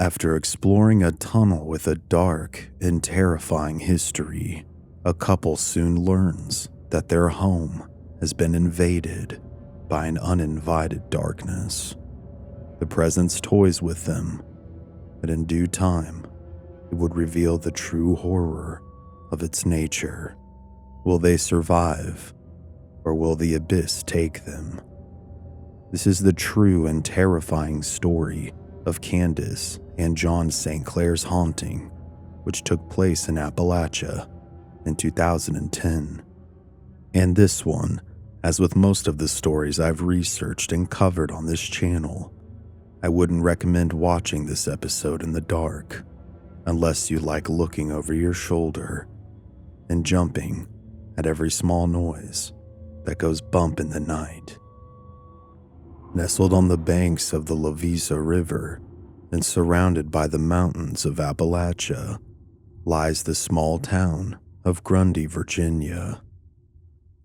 After exploring a tunnel with a dark and terrifying history, a couple soon learns that their home has been invaded by an uninvited darkness. The presence toys with them, but in due time, it would reveal the true horror of its nature. Will they survive, or will the abyss take them? This is the true and terrifying story of Candace and Jon St. haunting, which took place in Appalachia in 2010. And this one, as with most of the stories I've researched and covered on this channel, I wouldn't recommend watching this episode in the dark unless you like looking over your shoulder and jumping at every small noise that goes bump in the night. Nestled on the banks of the Lavisa River and surrounded by the mountains of Appalachia lies the small town of Grundy, Virginia,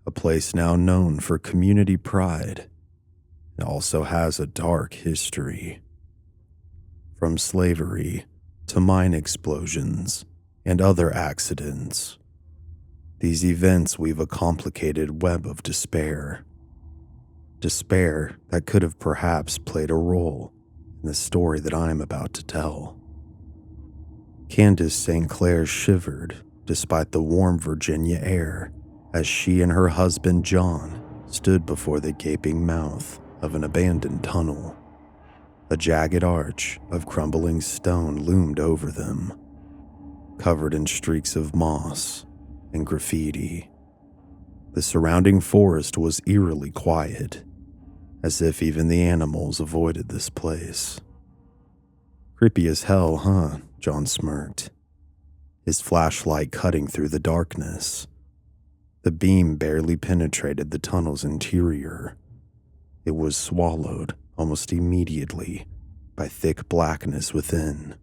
a place now known for community pride. It also has a dark history. From slavery to mine explosions and other accidents, these events weave a complicated web of despair. Despair that could have perhaps played a role in the story that I am about to tell. Candace St. shivered despite the warm Virginia air as she and her husband John stood before the gaping mouth of an abandoned tunnel. A jagged arch of crumbling stone loomed over them, covered in streaks of moss and graffiti. The surrounding forest was eerily quiet, as if even the animals avoided this place. Creepy as hell, huh? John smirked, his flashlight cutting through the darkness. The beam barely penetrated the tunnel's interior. It was swallowed almost immediately by thick blackness within.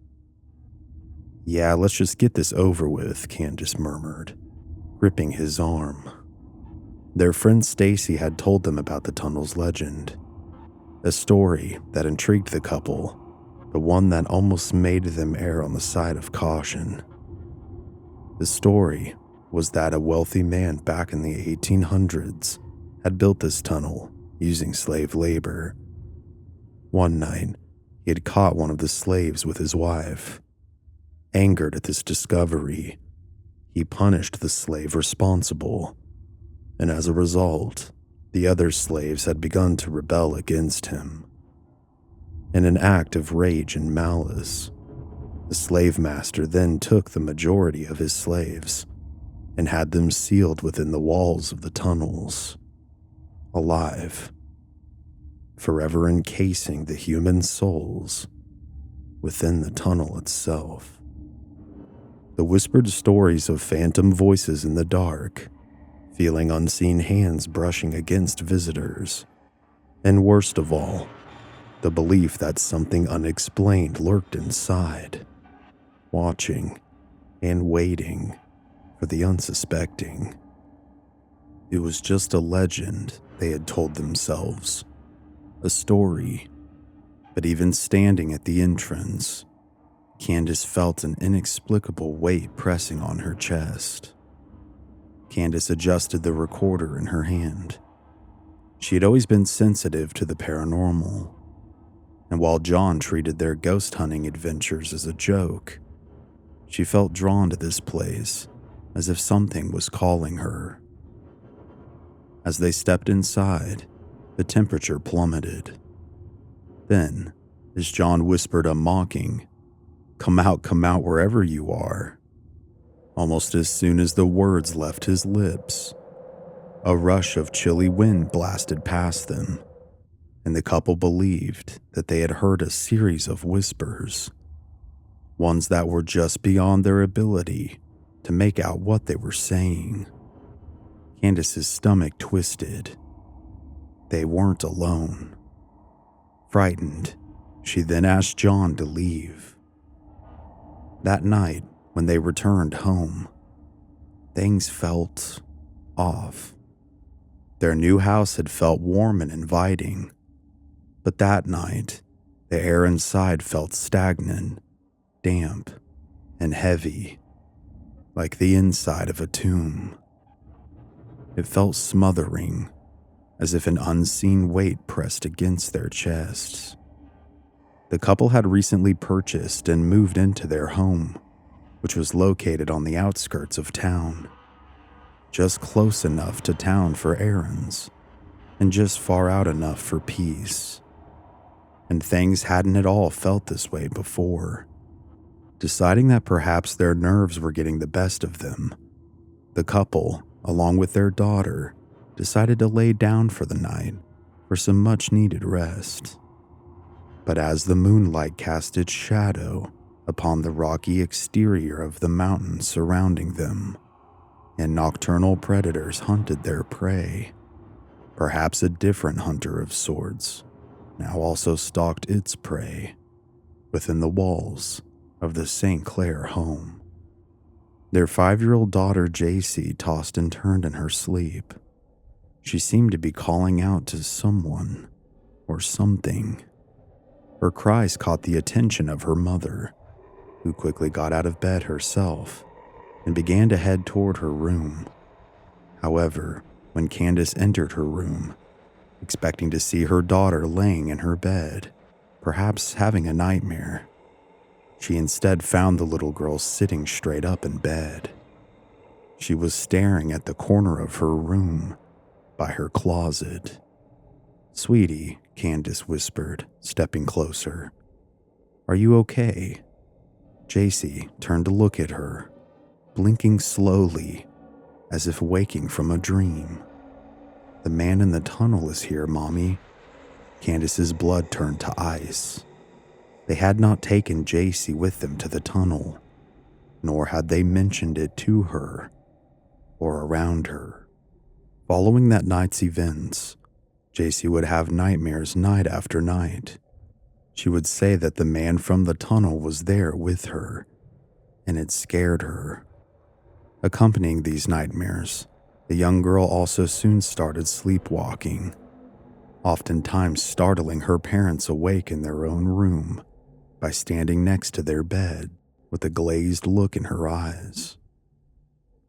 Yeah, let's just get this over with, Candace murmured, gripping his arm. Their friend Stacy had told them about the tunnel's legend, a story that intrigued the couple, but one that almost made them err on the side of caution. The story was that a wealthy man back in the 1800s had built this tunnel using slave labor. One night, he had caught one of the slaves with his wife. Angered at this discovery, he punished the slave responsible, and as a result, the other slaves had begun to rebel against him. In an act of rage and malice, the slave master then took the majority of his slaves and had them sealed within the walls of the tunnels, alive, forever encasing the human souls within the tunnel itself. The whispered stories of phantom voices in the dark, feeling unseen hands brushing against visitors, and worst of all, the belief that something unexplained lurked inside, watching and waiting for the unsuspecting. It was just a legend, they had told themselves, a story. But even standing at the entrance, Candace felt an inexplicable weight pressing on her chest. Candace adjusted the recorder in her hand. She had always been sensitive to the paranormal, and while John treated their ghost hunting adventures as a joke, she felt drawn to this place as if something was calling her. As they stepped inside, the temperature plummeted. Then, as John whispered a mocking, come out wherever you are," almost as soon as the words left his lips, a rush of chilly wind blasted past them, and the couple believed that they had heard a series of whispers, ones that were just beyond their ability to make out what they were saying. Candace's stomach twisted. They weren't alone. Frightened, she then asked John to leave. That night, when they returned home, things felt off. Their new house had felt warm and inviting, but that night, The air inside felt stagnant, damp, and heavy, like the inside of a tomb. It felt smothering, as if an unseen weight pressed against their chests. The couple had recently purchased and moved into their home, which was located on the outskirts of town, just close enough to town for errands, and just far out enough for peace. And things hadn't at all felt this way before. Deciding that perhaps their nerves were getting the best of them, the couple, along with their daughter, decided to lay down for the night for some much-needed rest. But as the moonlight cast its shadow upon the rocky exterior of the mountains surrounding them, and nocturnal predators hunted their prey, perhaps a different hunter of sorts now also stalked its prey within the walls of the St. Clair home. Their 5-year-old daughter JC tossed and turned in her sleep. She seemed to be calling out to someone or something. Her cries caught the attention of her mother, who quickly got out of bed herself and began to head toward her room. However, when Candace entered her room, expecting to see her daughter laying in her bed, perhaps having a nightmare, she instead found the little girl sitting straight up in bed. She was staring at the corner of her room by her closet. "Sweetie," Candace whispered, stepping closer. "Are you okay?" JC turned to look at her, blinking slowly, as if waking from a dream. "The man in the tunnel is here, Mommy." Candace's blood turned to ice. They had not taken JC with them to the tunnel, nor had they mentioned it to her or around her. Following that night's events, JC would have nightmares night after night. She would say that the man from the tunnel was there with her, and it scared her. Accompanying these nightmares, the young girl also soon started sleepwalking, oftentimes startling her parents awake in their own room by standing next to their bed with a glazed look in her eyes.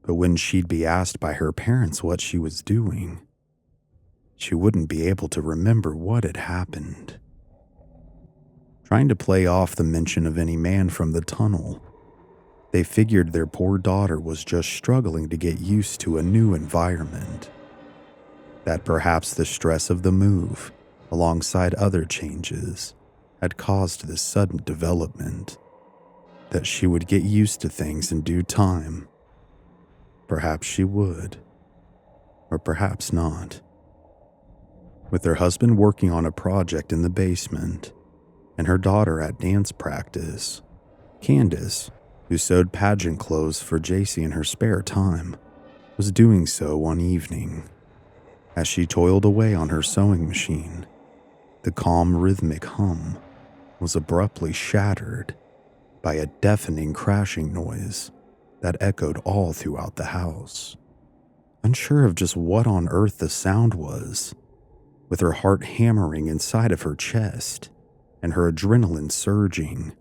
But when she'd be asked by her parents what she was doing, she wouldn't be able to remember what had happened. Trying to play off the mention of any man from the tunnel, they figured their poor daughter was just struggling to get used to a new environment. That perhaps the stress of the move, alongside other changes, had caused this sudden development. That she would get used to things in due time. Perhaps she would, or perhaps not. With her husband working on a project in the basement, and her daughter at dance practice, Candace, who sewed pageant clothes for JC in her spare time, was doing so one evening. As she toiled away on her sewing machine, the calm rhythmic hum was abruptly shattered by a deafening crashing noise that echoed all throughout the house. Unsure of just what on earth the sound was, with her heart hammering inside of her chest and her adrenaline surging,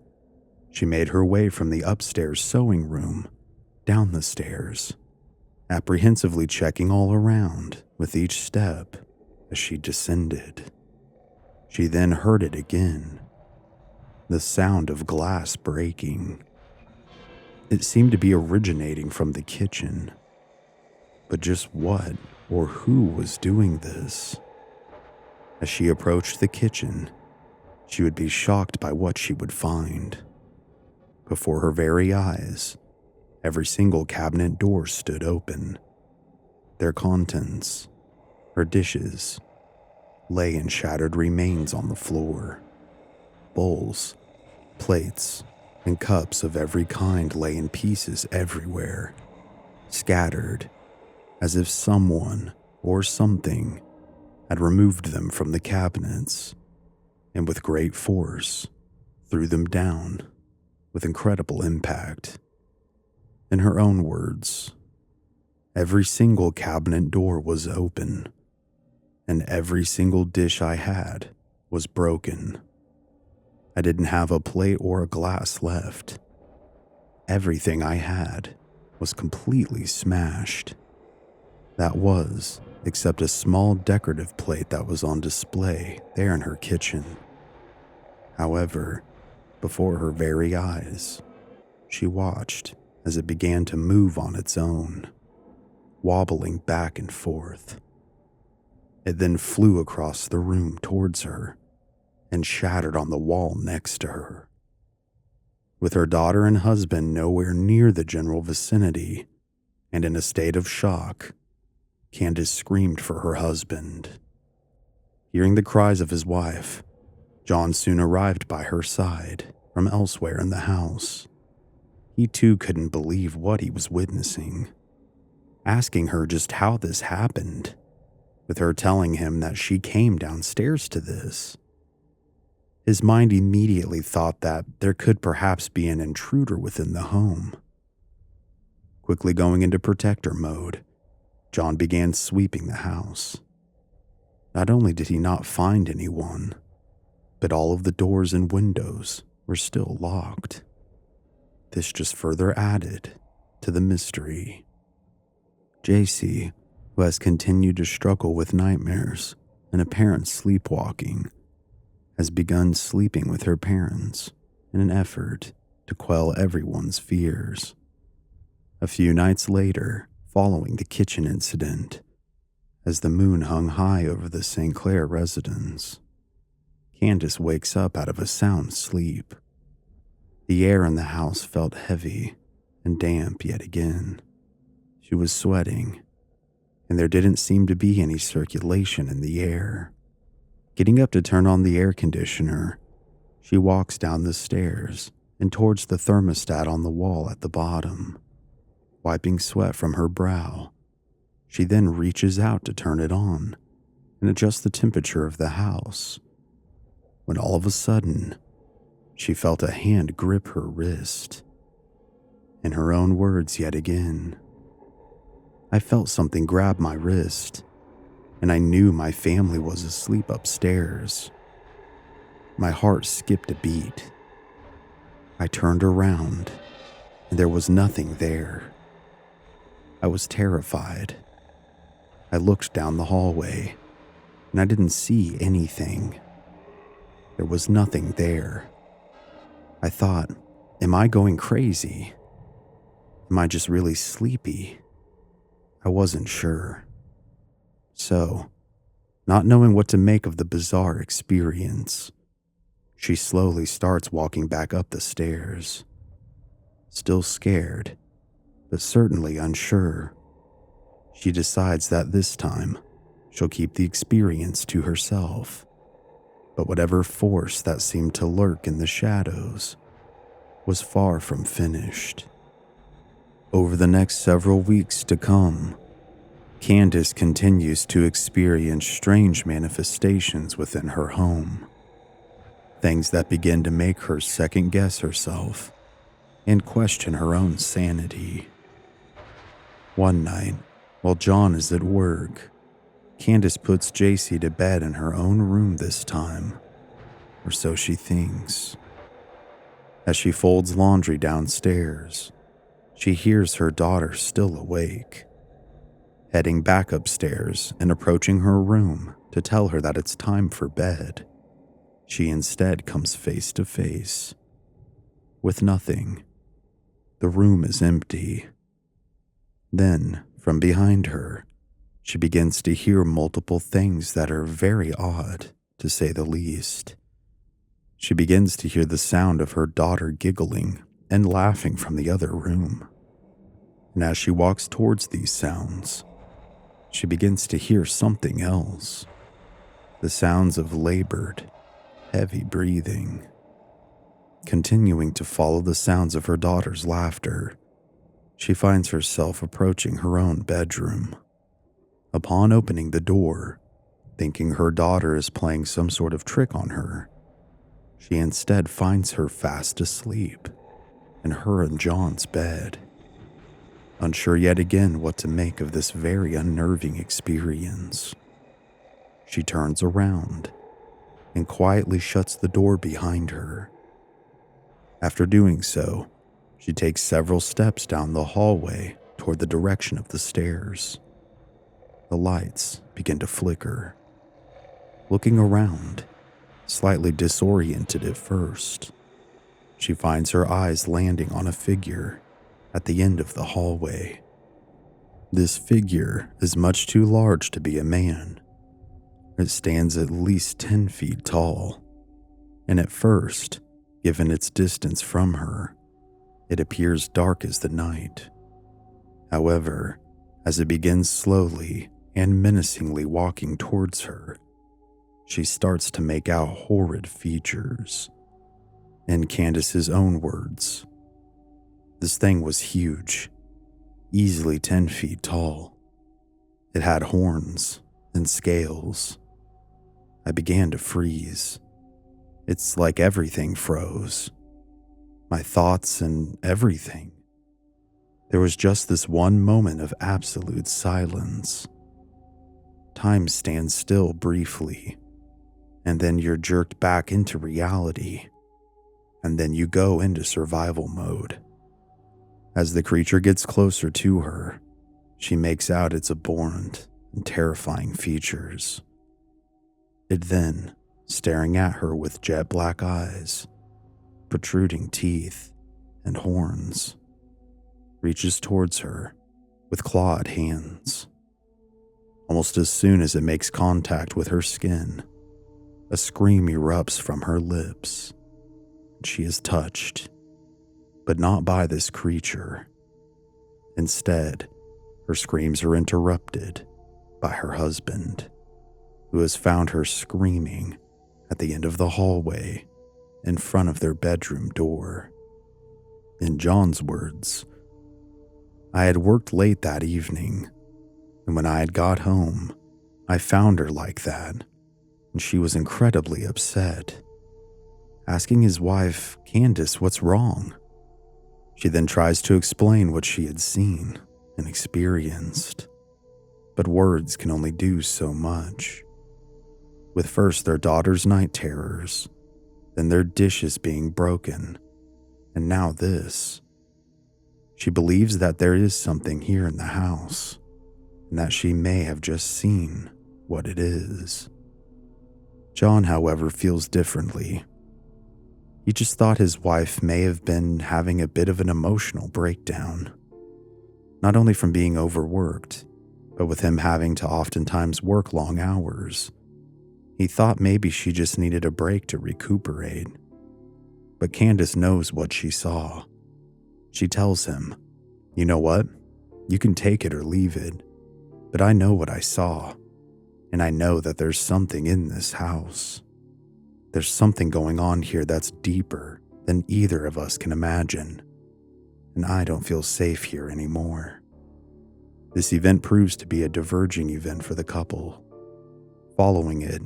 she made her way from the upstairs sewing room down the stairs, apprehensively checking all around with each step as she descended. She then heard it again, the sound of glass breaking. It seemed to be originating from the kitchen, but just what or who was doing this? As she approached the kitchen, she would be shocked by what she would find. Before her very eyes, every single cabinet door stood open. Their contents, her dishes, lay in shattered remains on the floor. Bowls, plates, and cups of every kind lay in pieces everywhere, scattered as if someone or something had removed them from the cabinets and with great force threw them down with incredible impact. In her own words, every single cabinet door was open, and every single dish I had was broken. I didn't have a plate or a glass left. Everything I had was completely smashed. That was, except a small decorative plate that was on display there in her kitchen. However, before her very eyes, she watched as it began to move on its own, wobbling back and forth. It then flew across the room towards her and shattered on the wall next to her. With her daughter and husband nowhere near the general vicinity, and in a state of shock, Candace screamed for her husband. Hearing the cries of his wife, Jon soon arrived by her side from elsewhere in the house. He too couldn't believe what he was witnessing, asking her just how this happened, with her telling him that she came downstairs to this. His mind immediately thought that there could perhaps be an intruder within the home. Quickly going into protector mode, Jon began sweeping the house. Not only did he not find anyone, but all of the doors and windows were still locked. This just further added to the mystery. JC, who has continued to struggle with nightmares and apparent sleepwalking, has begun sleeping with her parents in an effort to quell everyone's fears. A few nights later, following the kitchen incident, as the moon hung high over the St. Clair residence, Candace wakes up out of a sound sleep. The air in the house felt heavy and damp yet again. She was sweating, and there didn't seem to be any circulation in the air. Getting up to turn on the air conditioner, she walks down the stairs and towards the thermostat on the wall at the bottom. Wiping sweat from her brow, she then reaches out to turn it on and adjust the temperature of the house, when all of a sudden, she felt a hand grip her wrist. In her own words yet again, "I felt something grab my wrist, and I knew my family was asleep upstairs." My heart skipped a beat. I turned around, and there was nothing there. I was terrified. I looked down the hallway, and I didn't see anything. There was nothing there. I thought, am I going crazy? Am I just really sleepy? I wasn't sure. So, not knowing what to make of the bizarre experience, she slowly starts walking back up the stairs. Still scared, but certainly unsure, she decides that this time she'll keep the experience to herself. But whatever force that seemed to lurk in the shadows was far from finished. Over the next several weeks to come, Candace continues to experience strange manifestations within her home. Things that begin to make her second-guess herself and question her own sanity. One night, while Jon is at work, Candace puts JC to bed in her own room this time, or so she thinks. As she folds laundry downstairs, she hears her daughter still awake. Heading back upstairs and approaching her room to tell her that it's time for bed, she instead comes face to face with nothing. The room is empty. Then, from behind her, she begins to hear multiple things that are very odd, to say the least. She begins to hear the sound of her daughter giggling and laughing from the other room. And as she walks towards these sounds, she begins to hear something else. The sounds of labored, heavy breathing. Continuing to follow the sounds of her daughter's laughter, she finds herself approaching her own bedroom. Upon opening the door, thinking her daughter is playing some sort of trick on her, she instead finds her fast asleep in her and Jon's bed. Unsure yet again what to make of this very unnerving experience, she turns around and quietly shuts the door behind her. After doing so, she takes several steps down the hallway toward the direction of the stairs. The lights begin to flicker. Looking around, slightly disoriented at first, she finds her eyes landing on a figure at the end of the hallway. This figure is much too large to be a man. It stands at least 10 feet tall, and at first, given its distance from her, it appears dark as the night. However, as it begins slowly and menacingly walking towards her, she starts to make out horrid features. In Candace's own words, this thing was huge, easily 10 feet tall. It had horns and scales. I began to freeze. It's like everything froze. My thoughts and everything. There was just this one moment of absolute silence. Time stands still briefly, and then you're jerked back into reality, and then you go into survival mode. As the creature gets closer to her, she makes out its abhorrent and terrifying features. It then, staring at her with jet black eyes, protruding teeth and horns, reaches towards her with clawed hands. Almost as soon as it makes contact with her skin, a scream erupts from her lips. She is touched, but not by this creature. Instead, her screams are interrupted by her husband, who has found her screaming at the end of the hallway in front of their bedroom door. In John's words, "I had worked late that evening, and when I had got home, I found her like that, and she was incredibly upset, asking his wife, 'Candace, what's wrong?' She then tries to explain what she had seen and experienced, but words can only do so much. With first their daughter's night terrors, then their dishes being broken, and now this. She believes that there is something here in the house, and that she may have just seen what it is. John, however, feels differently. He just thought his wife may have been having a bit of an emotional breakdown, not only from being overworked, but with him having to oftentimes work long hours. He thought maybe she just needed a break to recuperate. But Candace knows what she saw. She tells him, "You know what? You can take it or leave it, but I know what I saw, and I know that there's something in this house. There's something going on here that's deeper than either of us can imagine, and I don't feel safe here anymore." This event proves to be a diverging event for the couple. Following it,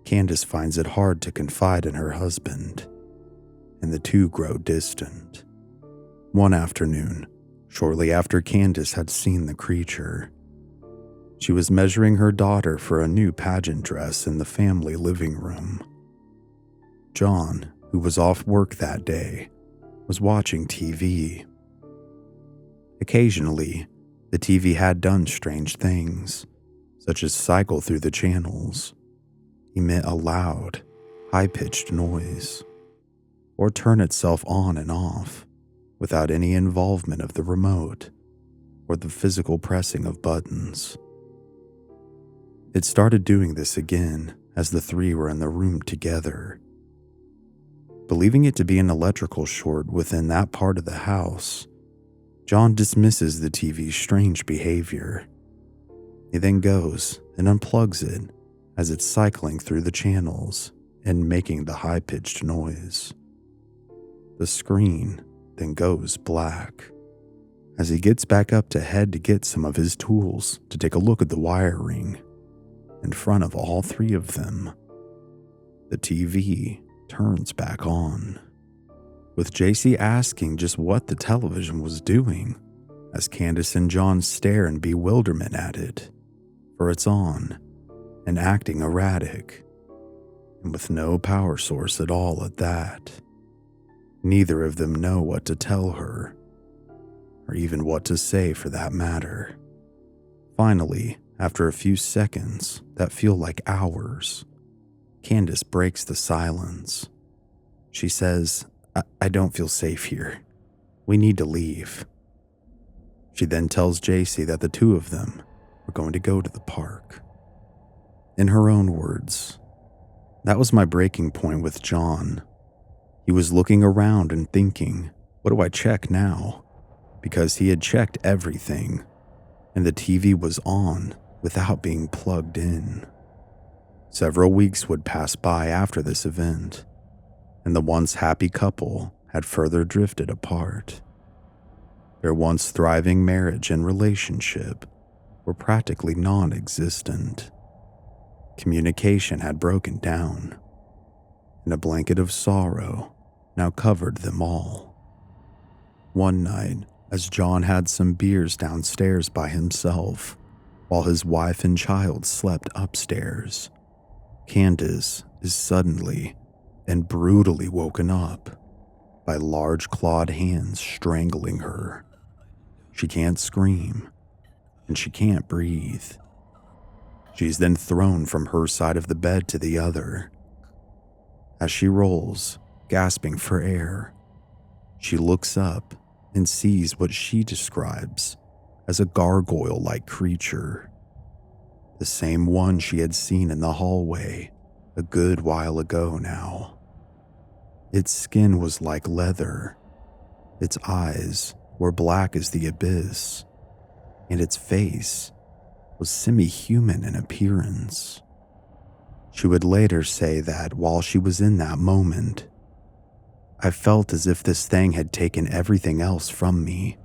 Candace finds it hard to confide in her husband, and the two grow distant. One afternoon, shortly after Candace had seen the creature, she was measuring her daughter for a new pageant dress in the family living room. John, who was off work that day, was watching TV. Occasionally, the TV had done strange things, such as cycle through the channels, emit a loud, high-pitched noise, or turn itself on and off without any involvement of the remote or the physical pressing of buttons. It started doing this again as the three were in the room together. Believing it to be an electrical short within that part of the house, John dismisses the TV's strange behavior. He then goes and unplugs it as it's cycling through the channels and making the high-pitched noise. The screen then goes black. As he gets back up to head to get some of his tools to take a look at the wiring, in front of all three of them, the TV turns back on, with JC asking just what the television was doing as Candace and John stare in bewilderment at it, for it's on and acting erratic. and with no power source at all at that. Neither of them know what to tell her, or even what to say for that matter. Finally, after a few seconds that feel like hours, Candace breaks the silence. She says, I don't feel safe here. We need to leave. She then tells JC that the two of them are going to go to the park. In her own words, that was my breaking point with Jon. He was looking around and thinking, what do I check now? Because he had checked everything, and the TV was on without being plugged in. Several weeks would pass by after this event, and the once happy couple had further drifted apart. Their once thriving marriage and relationship were practically non-existent. Communication had broken down, and a blanket of sorrow now covered them all. One night, as Jon had some beers downstairs by himself, while his wife and child slept upstairs, Candace is suddenly and brutally woken up by large clawed hands strangling her. She can't scream, and she can't breathe. She's then thrown from her side of the bed to the other. As she rolls, gasping for air, she looks up and sees what she describes as a gargoyle-like creature, the same one she had seen in the hallway a good while ago now. Its skin was like leather, its eyes were black as the abyss, and its face was semi-human in appearance. She would later say that while she was in that moment, I felt as if this thing had taken everything else from me,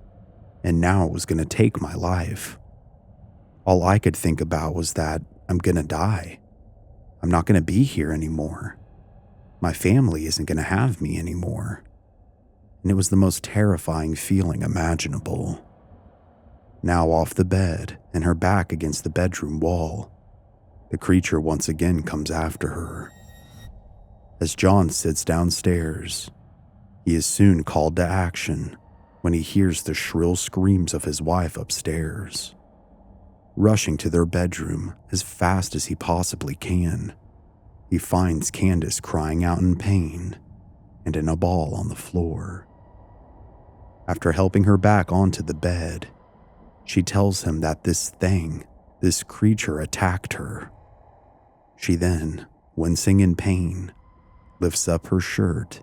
and now it was going to take my life. All I could think about was that I'm going to die. I'm not going to be here anymore. My family isn't going to have me anymore. And it was the most terrifying feeling imaginable. Now off the bed and her back against the bedroom wall, the creature once again comes after her. As Jon sits downstairs, he is soon called to action when he hears the shrill screams of his wife upstairs. Rushing to their bedroom as fast as he possibly can, he finds Candace crying out in pain and in a ball on the floor. After helping her back onto the bed, she tells him that this creature attacked her. She then, wincing in pain, lifts up her shirt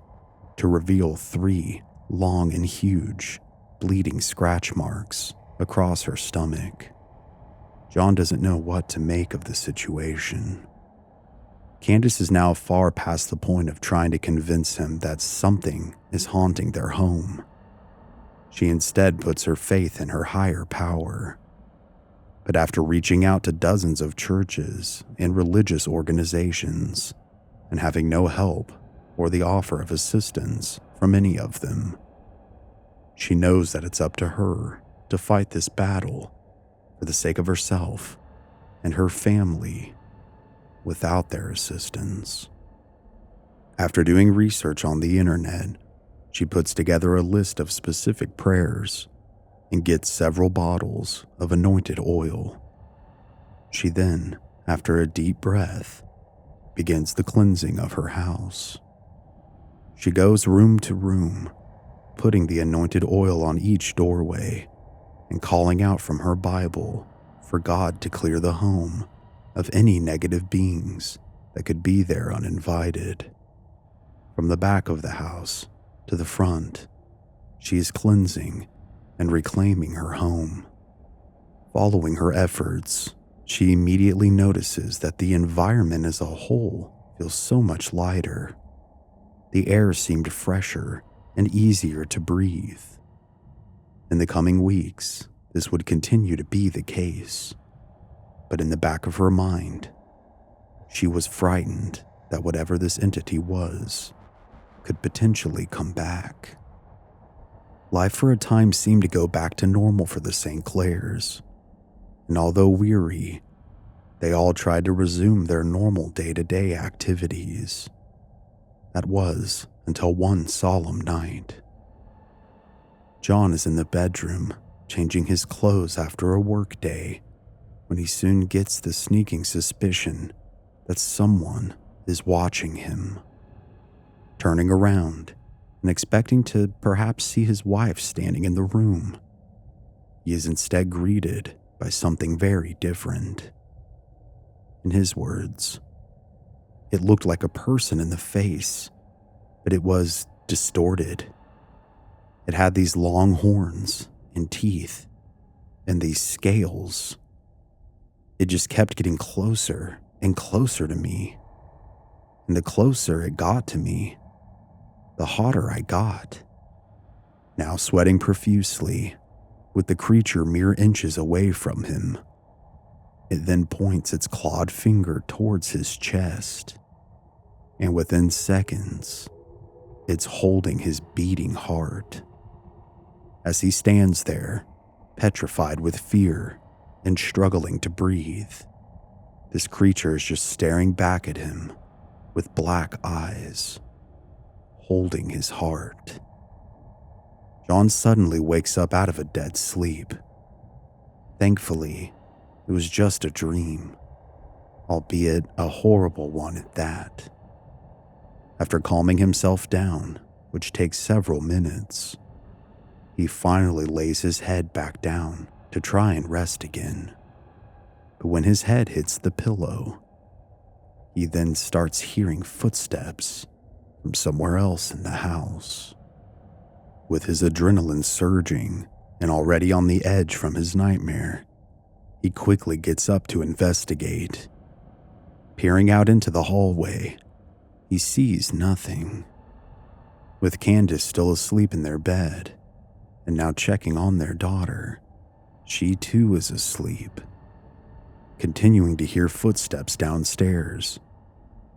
to reveal 3 long and huge, bleeding scratch marks across her stomach. Jon doesn't know what to make of the situation. Candace is now far past the point of trying to convince him that something is haunting their home. She instead puts her faith in her higher power. But after reaching out to dozens of churches and religious organizations, and having no help or the offer of assistance from any of them, she knows that it's up to her to fight this battle for the sake of herself and her family without their assistance. After doing research on the internet, she puts together a list of specific prayers and gets several bottles of anointed oil. She then, after a deep breath, begins the cleansing of her house. She goes room to room, putting the anointed oil on each doorway and calling out from her Bible for God to clear the home of any negative beings that could be there uninvited. From the back of the house to the front, she is cleansing and reclaiming her home. Following her efforts, she immediately notices that the environment as a whole feels so much lighter. The air seemed fresher and easier to breathe. In the coming weeks, this would continue to be the case. But in the back of her mind, she was frightened that whatever this entity was could potentially come back. Life for a time seemed to go back to normal for the St. Clairs, and although weary, they all tried to resume their normal day-to-day activities. That was until one solemn night. Jon is in the bedroom, changing his clothes after a work day, when he soon gets the sneaking suspicion that someone is watching him. Turning around and expecting to perhaps see his wife standing in the room, he is instead greeted by something very different. In his words, it looked like a person in the face, but it was distorted. It had these long horns and teeth and these scales. It just kept getting closer and closer to me. And the closer it got to me, the hotter I got. Now sweating profusely, with the creature mere inches away from him, it then points its clawed finger towards his chest. And within seconds, it's holding his beating heart. As he stands there, petrified with fear and struggling to breathe, this creature is just staring back at him with black eyes, holding his heart. Jon suddenly wakes up out of a dead sleep. Thankfully, it was just a dream, albeit a horrible one at that. After calming himself down, which takes several minutes, he finally lays his head back down to try and rest again. But when his head hits the pillow, he then starts hearing footsteps from somewhere else in the house. With his adrenaline surging and already on the edge from his nightmare, he quickly gets up to investigate. Peering out into the hallway, he sees nothing. With Candace still asleep in their bed, and now checking on their daughter, she too is asleep. Continuing to hear footsteps downstairs,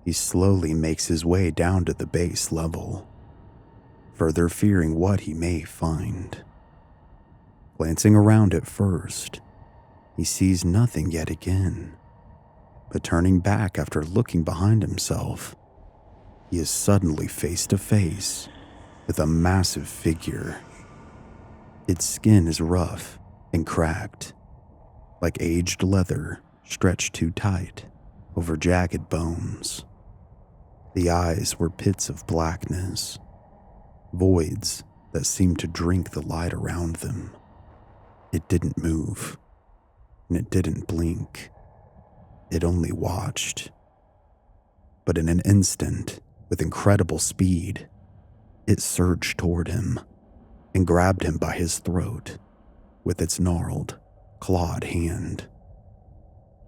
he slowly makes his way down to the base level, further fearing what he may find. Glancing around at first, he sees nothing yet again, but turning back after looking behind himself, he is suddenly face to face with a massive figure. Its skin is rough and cracked, like aged leather stretched too tight over jagged bones. The eyes were pits of blackness, voids that seemed to drink the light around them. It didn't move, and it didn't blink. It only watched. But in an instant, with incredible speed, it surged toward him and grabbed him by his throat with its gnarled, clawed hand.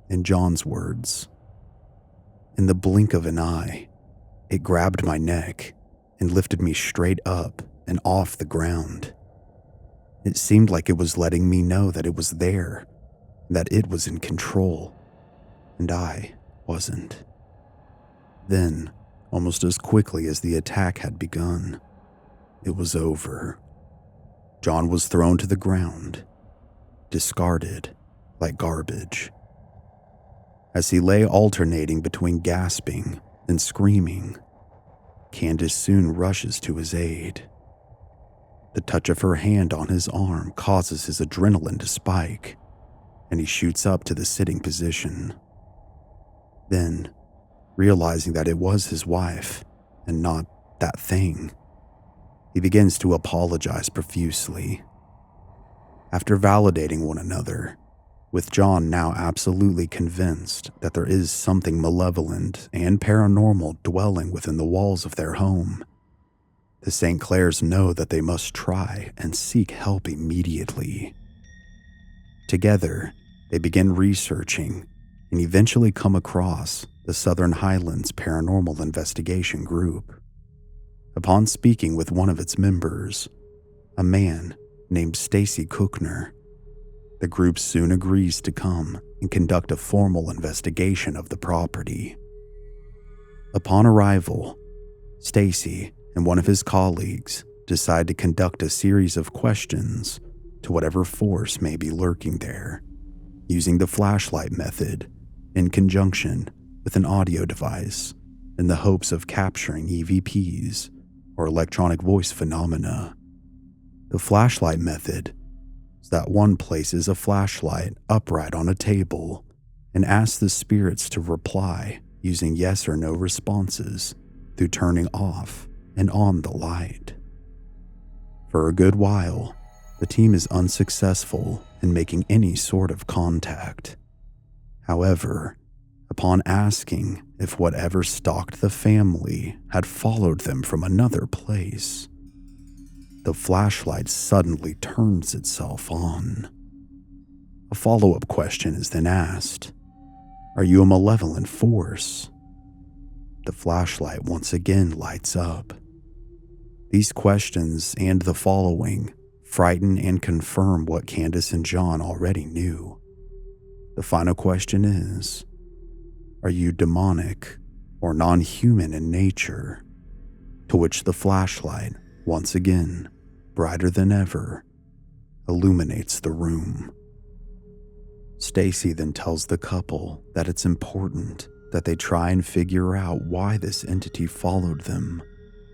In Jon's words, in the blink of an eye, it grabbed my neck and lifted me straight up and off the ground. It seemed like it was letting me know that it was there, that it was in control, and I wasn't. Then, almost as quickly as the attack had begun, it was over. Jon was thrown to the ground, discarded like garbage. As he lay alternating between gasping and screaming, Candace soon rushes to his aid. The touch of her hand on his arm causes his adrenaline to spike, and he shoots up to the sitting position. Then, realizing that it was his wife and not that thing, he begins to apologize profusely. After validating one another, with Jon now absolutely convinced that there is something malevolent and paranormal dwelling within the walls of their home, the St. Clairs know that they must try and seek help immediately. Together, they begin researching and eventually come across the Southern Highlands Paranormal Investigation Group. Upon speaking with one of its members, a man named Stacy Kuchner, the group soon agrees to come and conduct a formal investigation of the property. Upon arrival, Stacy and one of his colleagues decide to conduct a series of questions to whatever force may be lurking there, using the flashlight method in conjunction with an audio device in the hopes of capturing EVPs or electronic voice phenomena. The flashlight method is that one places a flashlight upright on a table and asks the spirits to reply using yes or no responses through turning off and on the light. For a good while, the team is unsuccessful in making any sort of contact. However, upon asking if whatever stalked the family had followed them from another place, the flashlight suddenly turns itself on. A follow-up question is then asked. Are you a malevolent force? The flashlight once again lights up. These questions and the following frighten and confirm what Candace and Jon already knew. The final question is, are you demonic or non-human in nature? To which the flashlight, once again, brighter than ever, illuminates the room. Stacy then tells the couple that it's important that they try and figure out why this entity followed them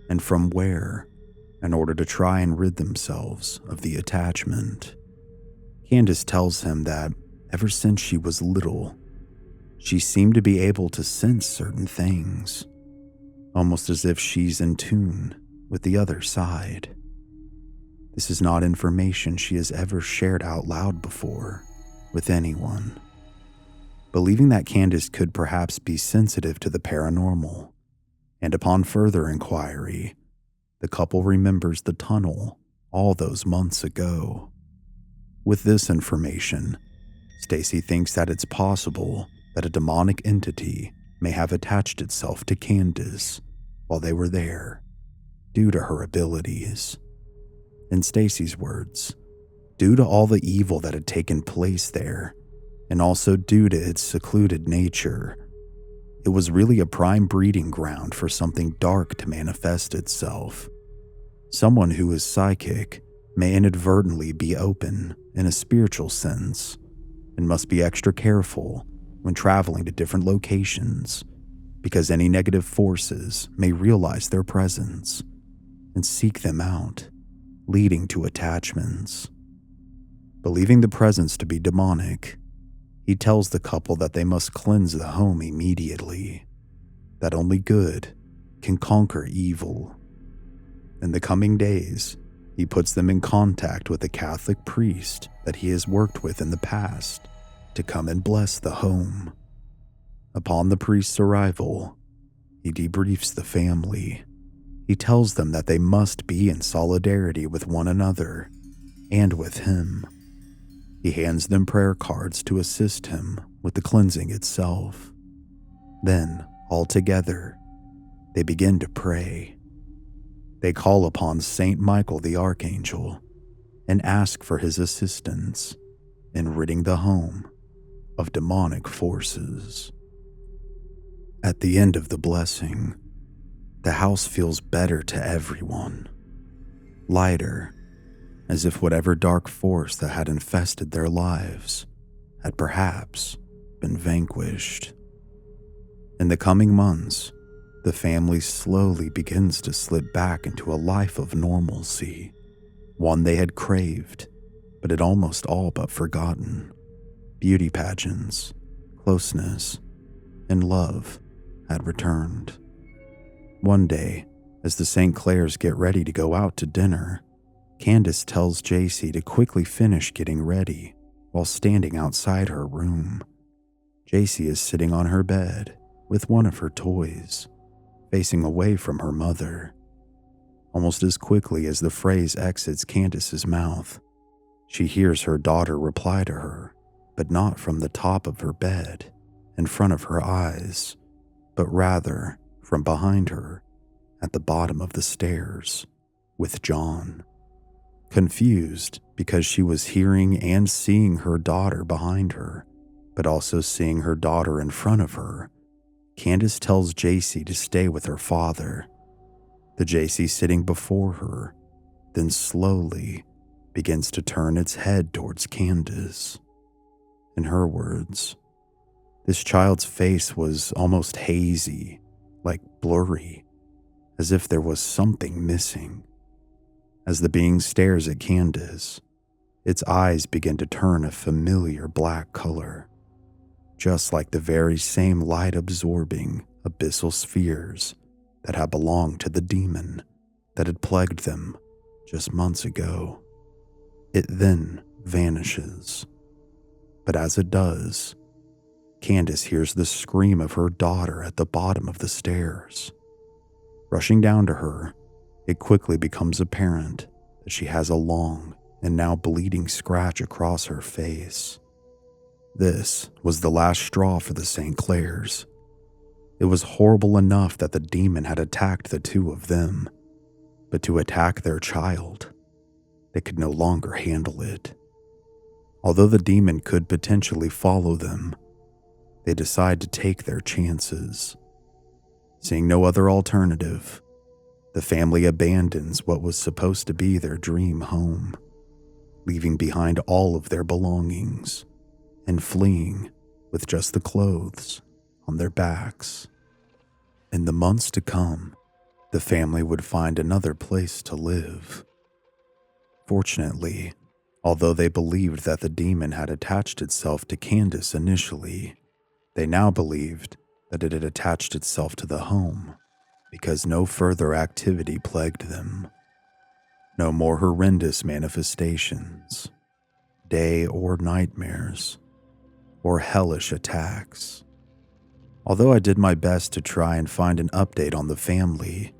and from where, in order to try and rid themselves of the attachment. Candace tells him that ever since she was little, she seemed to be able to sense certain things, almost as if she's in tune with the other side. This is not information she has ever shared out loud before with anyone. Believing that Candace could perhaps be sensitive to the paranormal, and upon further inquiry, the couple remembers the tunnel all those months ago. With this information, Stacy thinks that it's possible that a demonic entity may have attached itself to Candace while they were there, due to her abilities. In Stacy's words, due to all the evil that had taken place there, and also due to its secluded nature, it was really a prime breeding ground for something dark to manifest itself. Someone who is psychic may inadvertently be open in a spiritual sense, and must be extra careful when traveling to different locations, because any negative forces may realize their presence and seek them out, leading to attachments. Believing the presence to be demonic, he tells the couple that they must cleanse the home immediately, that only good can conquer evil. In the coming days, he puts them in contact with a Catholic priest that he has worked with in the past to come and bless the home. Upon the priest's arrival, he debriefs the family. He tells them that they must be in solidarity with one another and with him. He hands them prayer cards to assist him with the cleansing itself. Then, all together, they begin to pray. They call upon Saint Michael the Archangel and ask for his assistance in ridding the home of demonic forces. At the end of the blessing, the house feels better to everyone, lighter, as if whatever dark force that had infested their lives had perhaps been vanquished. In the coming months, the family slowly begins to slip back into a life of normalcy, one they had craved, but had almost all but forgotten. Beauty pageants, closeness, and love had returned. One day, as the St. Clairs get ready to go out to dinner, Candace tells JC to quickly finish getting ready while standing outside her room. JC is sitting on her bed with one of her toys, facing away from her mother. Almost as quickly as the phrase exits Candace's mouth, she hears her daughter reply to her, but not from the top of her bed, in front of her eyes, but rather from behind her, at the bottom of the stairs, with Jon. Confused because she was hearing and seeing her daughter behind her, but also seeing her daughter in front of her, Candace tells JC to stay with her father. The JC sitting before her then slowly begins to turn its head towards Candace. In her words, This child's face was almost hazy, like blurry, as if there was something missing. As the being stares at Candace, its eyes begin to turn a familiar black color, just like the very same light-absorbing abyssal spheres that had belonged to the demon that had plagued them just months ago. It then vanishes. But as it does, Candace hears the scream of her daughter at the bottom of the stairs. Rushing down to her, it quickly becomes apparent that she has a long and now bleeding scratch across her face. This was the last straw for the St. Clairs. It was horrible enough that the demon had attacked the two of them, but to attack their child, they could no longer handle it. Although the demon could potentially follow them, they decide to take their chances. Seeing no other alternative, the family abandons what was supposed to be their dream home, leaving behind all of their belongings and fleeing with just the clothes on their backs. In the months to come, the family would find another place to live. Fortunately, although they believed that the demon had attached itself to Candace initially, they now believed that it had attached itself to the home because no further activity plagued them. No more horrendous manifestations, day or nightmares, or hellish attacks. Although I did my best to try and find an update on the family,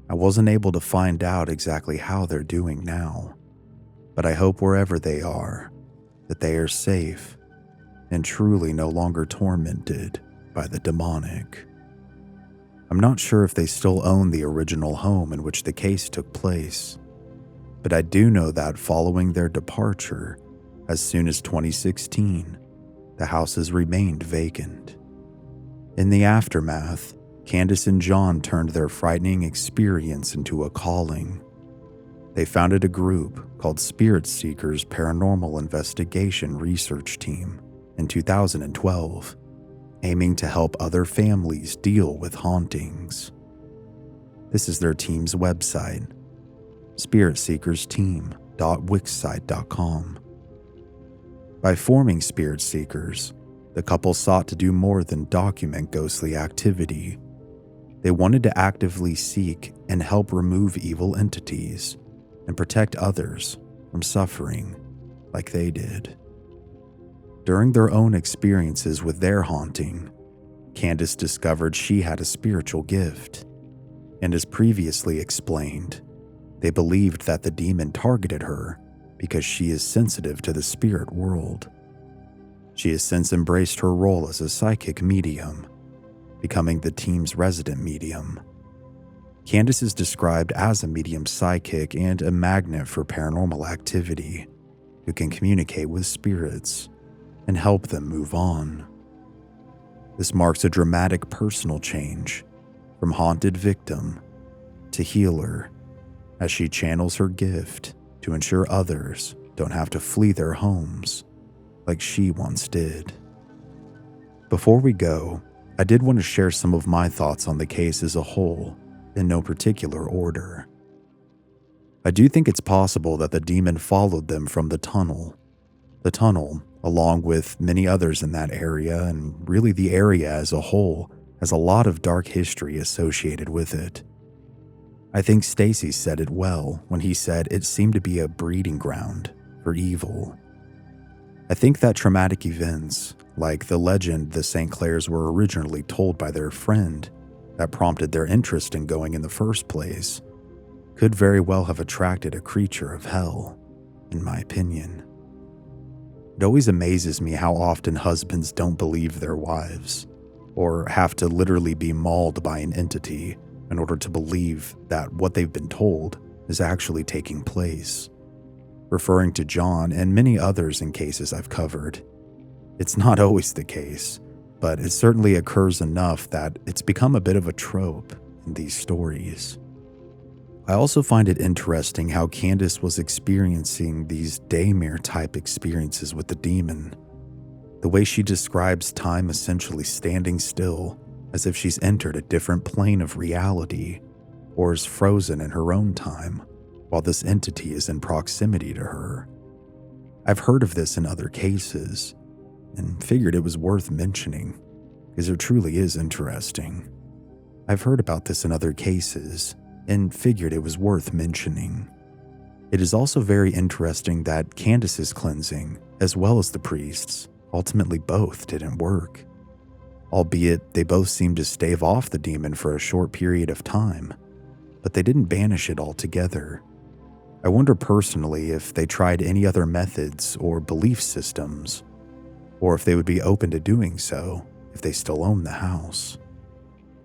I wasn't able to find out exactly how they're doing now. But I hope wherever they are, that they are safe and truly no longer tormented by the demonic. I'm not sure if they still own the original home in which the case took place, but I do know that following their departure, as soon as 2016, the house has remained vacant. In the aftermath, Candace and Jon turned their frightening experience into a calling. They founded a group called Spirit Seekers Paranormal Investigation Research Team in 2012, aiming to help other families deal with hauntings. This is their team's website, spiritseekersteam.wixsite.com. By forming Spirit Seekers, the couple sought to do more than document ghostly activity. They wanted to actively seek and help remove evil entities and protect others from suffering like they did. During their own experiences with their haunting, Candace discovered she had a spiritual gift, and as previously explained, they believed that the demon targeted her because she is sensitive to the spirit world. She has since embraced her role as a psychic medium, becoming the team's resident medium. Candace is described as a medium psychic and a magnet for paranormal activity who can communicate with spirits and help them move on. This marks a dramatic personal change from haunted victim to healer as she channels her gift to ensure others don't have to flee their homes like she once did. Before we go, I did want to share some of my thoughts on the case as a whole, in no particular order. I do think it's possible that the demon followed them from the tunnel. The tunnel, along with many others in that area, and really the area as a whole, has a lot of dark history associated with it. I think Stacy said it well when he said it seemed to be a breeding ground for evil. I think that traumatic events, like the legend the St. Clairs were originally told by their friend that prompted their interest in going in the first place, could very well have attracted a creature of hell, in my opinion. It always amazes me how often husbands don't believe their wives, or have to literally be mauled by an entity in order to believe that what they've been told is actually taking place. Referring to Jon and many others in cases I've covered, it's not always the case, but it certainly occurs enough that it's become a bit of a trope in these stories. I also find it interesting how Candace was experiencing these daymare type experiences with the demon. The way she describes time essentially standing still, as if she's entered a different plane of reality, or is frozen in her own time, while this entity is in proximity to her. I've heard of this in other cases, and figured it was worth mentioning, because it truly is interesting. I've heard about this in other cases, and figured it was worth mentioning. It is also very interesting that Candace's cleansing, as well as the priest's, ultimately both didn't work. Albeit they both seemed to stave off the demon for a short period of time, but they didn't banish it altogether. I wonder personally if they tried any other methods or belief systems, or if they would be open to doing so if they still own the house.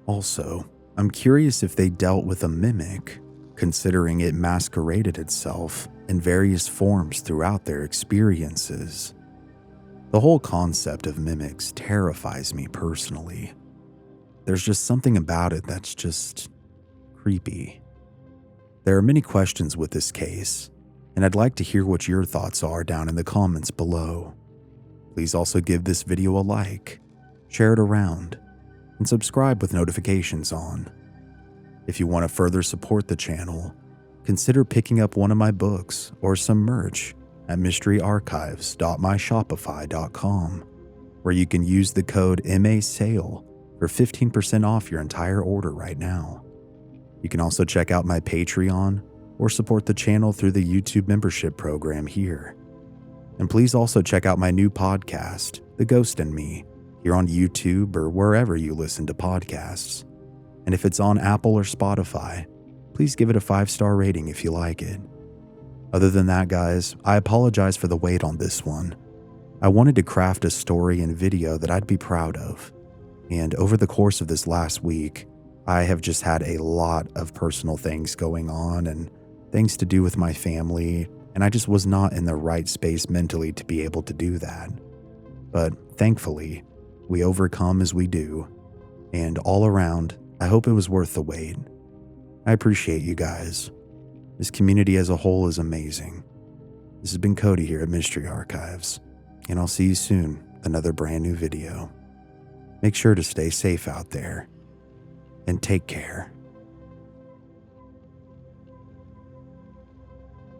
Also, I'm curious if they dealt with a mimic, considering it masqueraded itself in various forms throughout their experiences. The whole concept of mimics terrifies me personally. There's just something about it that's just creepy. There are many questions with this case, and I'd like to hear what your thoughts are down in the comments below. Please also give this video a like, share it around, and subscribe with notifications on. If you want to further support the channel, consider picking up one of my books or some merch at mysteryarchives.myshopify.com, where you can use the code MASALE for 15% off your entire order right now. You can also check out my Patreon or support the channel through the YouTube membership program here. And please also check out my new podcast, The Ghost and Me, here on YouTube or wherever you listen to podcasts. And if it's on Apple or Spotify, please give it a 5-star rating if you like it. Other than that, guys, I apologize for the wait on this one. I wanted to craft a story and video that I'd be proud of. And over the course of this last week, I have just had a lot of personal things going on and things to do with my family, and I just was not in the right space mentally to be able to do that. But thankfully, we overcome as we do, and all around, I hope it was worth the wait. I appreciate you guys. This community as a whole is amazing. This has been Cody here at Mystery Archives, and I'll see you soon with another brand new video. Make sure to stay safe out there, and take care.